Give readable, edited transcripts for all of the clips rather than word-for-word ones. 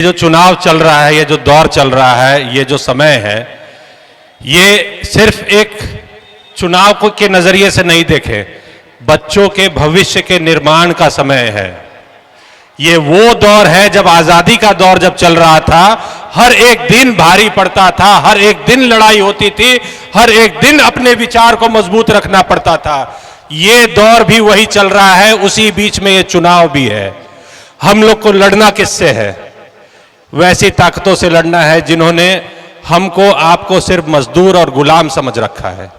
जो चुनाव चल रहा है, ये जो दौर चल रहा है, ये जो समय है, ये सिर्फ एक चुनाव को के नजरिए से नहीं देखें, बच्चों के भविष्य के निर्माण का समय है। ये वो दौर है जब आजादी का दौर जब चल रहा था, हर एक दिन भारी पड़ता था, हर एक दिन लड़ाई होती थी, हर एक दिन अपने विचार को मजबूत रखना पड़ता था। ये दौर भी वही चल रहा है, उसी बीच में ये चुनाव भी है। हम लोग को लड़ना किससे है? वैसी ताकतों से लड़ना है जिन्होंने हमको आपको सिर्फ मजदूर और गुलाम समझ रखा है।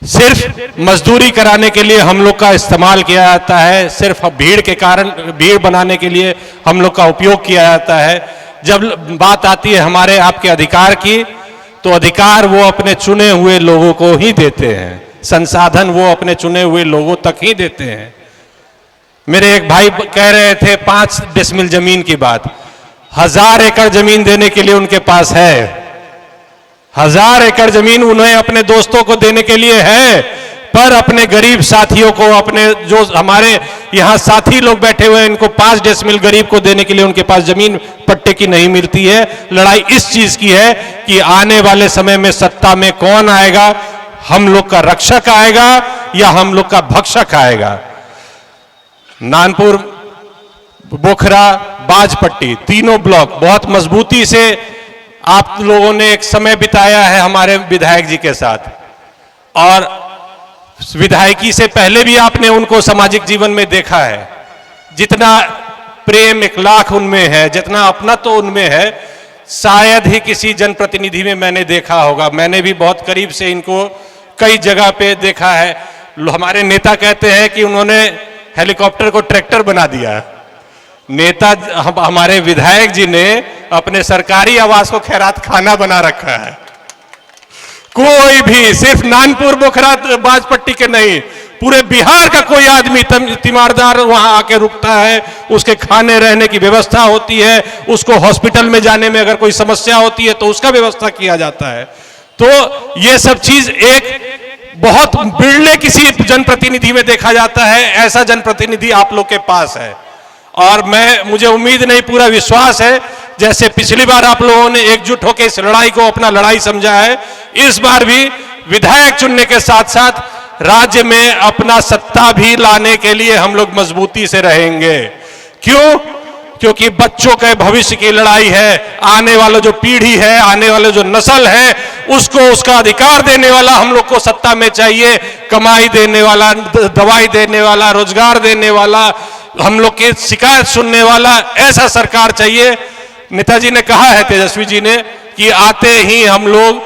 सिर्फ मजदूरी कराने के लिए हम लोग का इस्तेमाल किया जाता है, सिर्फ भीड़ के कारण भीड़ बनाने के लिए हम लोग का उपयोग किया जाता है। जब बात आती है हमारे आपके अधिकार की, तो अधिकार वो अपने चुने हुए लोगों को ही देते हैं, संसाधन वो अपने चुने हुए लोगों तक ही देते हैं। मेरे एक भाई कह रहे थे 5 डेसिमल जमीन की बात, 1000 एकड़ जमीन देने के लिए उनके पास है। 1000 एकड़ जमीन उन्हें अपने दोस्तों को देने के लिए है, पर अपने गरीब साथियों को, अपने जो हमारे यहाँ साथी लोग बैठे हुए हैं, इनको 5 डेसिमल गरीब को देने के लिए उनके पास जमीन पट्टे की नहीं मिलती है। लड़ाई इस चीज की है कि आने वाले समय में सत्ता में कौन आएगा, हम लोग का रक्षक आएगा या हम लोग का भक्षक आएगा। नानपुर, बोखरा, बाजपट्टी, तीनों ब्लॉक बहुत मजबूती से आप लोगों ने एक समय बिताया है हमारे विधायक जी के साथ, और विधायकी से पहले भी आपने उनको सामाजिक जीवन में देखा है। जितना प्रेम 1 लाख उनमें है, जितना अपना तो उनमें है, शायद ही किसी जनप्रतिनिधि में मैंने देखा होगा। मैंने भी बहुत करीब से इनको कई जगह पे देखा है। हमारे नेता कहते हैं कि उन्होंने हेलीकॉप्टर को ट्रैक्टर बना दिया। नेता हमारे विधायक जी ने अपने सरकारी आवास को खैरात खाना बना रखा है। कोई भी, सिर्फ नानपुर, बोखरा, बाजपट्टी के नहीं, पूरे बिहार का कोई आदमी तीमारदार वहां आके रुकता है, उसके खाने रहने की व्यवस्था होती है, उसको हॉस्पिटल में जाने में अगर कोई समस्या होती है तो उसका व्यवस्था किया जाता है। तो ये सब चीज एक बहुत बिरले किसी जनप्रतिनिधि में देखा जाता है। ऐसा जनप्रतिनिधि आप लोग के पास है, और मुझे उम्मीद नहीं, पूरा विश्वास है, जैसे पिछली बार आप लोगों ने एकजुट होकर इस लड़ाई को अपना लड़ाई समझा है, इस बार भी विधायक चुनने के साथ साथ राज्य में अपना सत्ता भी लाने के लिए हम लोग मजबूती से रहेंगे। क्यों? क्योंकि बच्चों के भविष्य की लड़ाई है। आने वाला जो पीढ़ी है, आने वाले जो नस्ल है, उसको उसका अधिकार देने वाला हम लोग को सत्ता में चाहिए। कमाई देने वाला, दवाई देने वाला, रोजगार देने वाला, हम लोग की शिकायत सुनने वाला, ऐसा सरकार चाहिए। नेताजी ने कहा है, तेजस्वी जी ने, कि आते ही हम लोग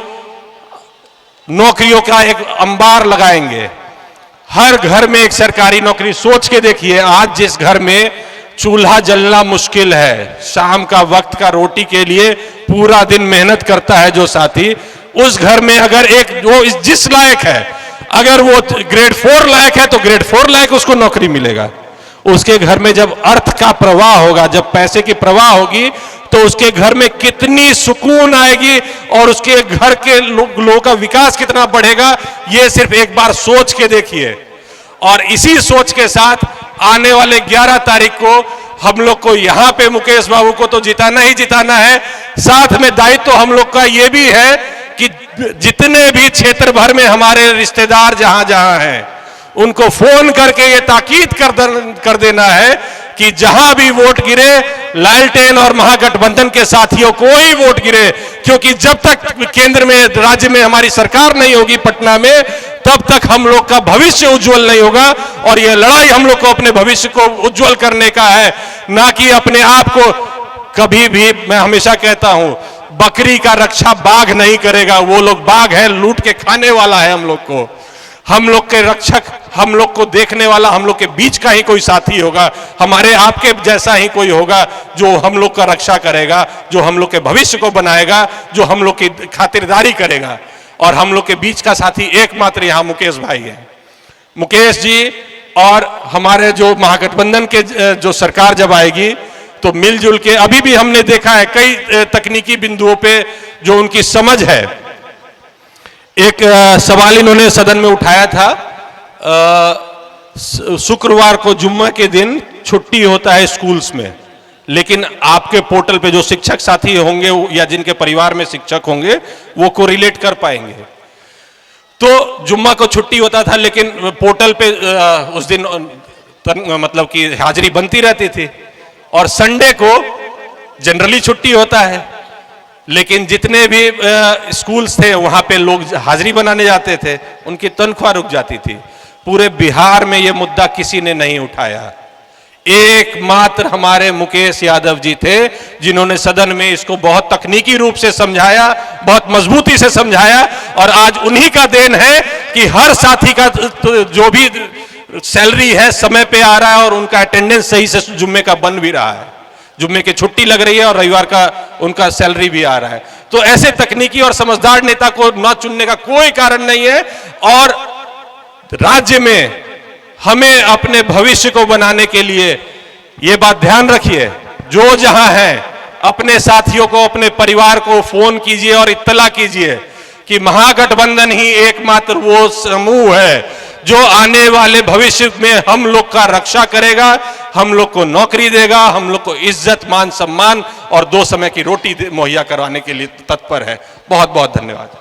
नौकरियों का एक अंबार लगाएंगे, हर घर में एक सरकारी नौकरी। सोच के देखिए, आज जिस घर में चूल्हा जलना मुश्किल है, शाम का वक्त का रोटी के लिए पूरा दिन मेहनत करता है जो साथी, उस घर में अगर एक वो जिस लायक है, अगर वो ग्रेड 4 लायक है तो ग्रेड 4 लायक उसको नौकरी मिलेगा। उसके घर में जब अर्थ का प्रवाह होगा, जब पैसे की प्रवाह होगी, तो उसके घर में कितनी सुकून आएगी और उसके घर के लोगों का विकास कितना बढ़ेगा, ये सिर्फ एक बार सोच के देखिए। और इसी सोच के साथ आने वाले 11 तारीख को हम लोग को यहाँ पे मुकेश बाबू को तो जिताना ही जिताना है। साथ में दायित्व तो हम लोग का ये भी है कि जितने भी क्षेत्र भर में हमारे रिश्तेदार जहां जहां हैं, उनको फोन करके ये ताकीद कर देना है कि जहां भी वोट गिरे, लालटेन और महागठबंधन के साथियों को ही वोट गिरे। क्योंकि जब तक केंद्र में, राज्य में हमारी सरकार नहीं होगी पटना में, तब तक हम लोग का भविष्य उज्जवल नहीं होगा। और ये लड़ाई हम लोग को अपने भविष्य को उज्जवल करने का है, ना कि अपने आप को। कभी भी मैं हमेशा कहता हूं, बकरी का रक्षा बाघ नहीं करेगा। वो लोग बाघ है, लूट के खाने वाला है हम लोग को। हम लोग के रक्षक, हम लोग को देखने वाला, हम लोग के बीच का ही कोई साथी होगा, हमारे आपके जैसा ही कोई होगा जो हम लोग का रक्षा करेगा, जो हम लोग के भविष्य को बनाएगा, जो हम लोग की खातिरदारी करेगा। और हम लोग के बीच का साथी एकमात्र यहाँ मुकेश भाई है। मुकेश जी और हमारे जो महागठबंधन के जो सरकार जब आएगी, तो मिलजुल के, अभी भी हमने देखा है कई तकनीकी बिंदुओं पे जो उनकी समझ है। एक सवाल इन्होंने सदन में उठाया था, शुक्रवार को जुम्मे के दिन छुट्टी होता है स्कूल्स में, लेकिन आपके पोर्टल पे जो शिक्षक साथी होंगे या जिनके परिवार में शिक्षक होंगे वो कोरिलेट कर पाएंगे। तो जुम्मा को छुट्टी होता था, लेकिन पोर्टल पे उस दिन मतलब कि हाजिरी बनती रहती थी, और संडे को जनरली छुट्टी होता है, लेकिन जितने भी स्कूल्स थे वहां पे लोग हाजिरी बनाने जाते थे, उनकी तनख्वाह रुक जाती थी। पूरे बिहार में यह मुद्दा किसी ने नहीं उठाया, एकमात्र हमारे मुकेश यादव जी थे जिन्होंने सदन में इसको बहुत तकनीकी रूप से समझाया, बहुत मजबूती से समझाया, और आज उन्हीं का देन है कि हर साथी का जो भी सैलरी है समय पे आ रहा है और उनका अटेंडेंस सही से जुम्मे का बन भी रहा है, जुम्मे की छुट्टी लग रही है और रविवार का उनका सैलरी भी आ रहा है। तो ऐसे तकनीकी और समझदार नेता को न चुनने का कोई कारण नहीं है। और राज्य में हमें अपने भविष्य को बनाने के लिए ये बात ध्यान रखिए, जो जहां है अपने साथियों को, अपने परिवार को फोन कीजिए और इत्तला कीजिए कि महागठबंधन ही एकमात्र वो समूह है जो आने वाले भविष्य में हम लोग का रक्षा करेगा, हम लोग को नौकरी देगा, हम लोग को इज्जत मान सम्मान और 2 समय की रोटी मुहैया करवाने के लिए तत्पर है। बहुत बहुत धन्यवाद।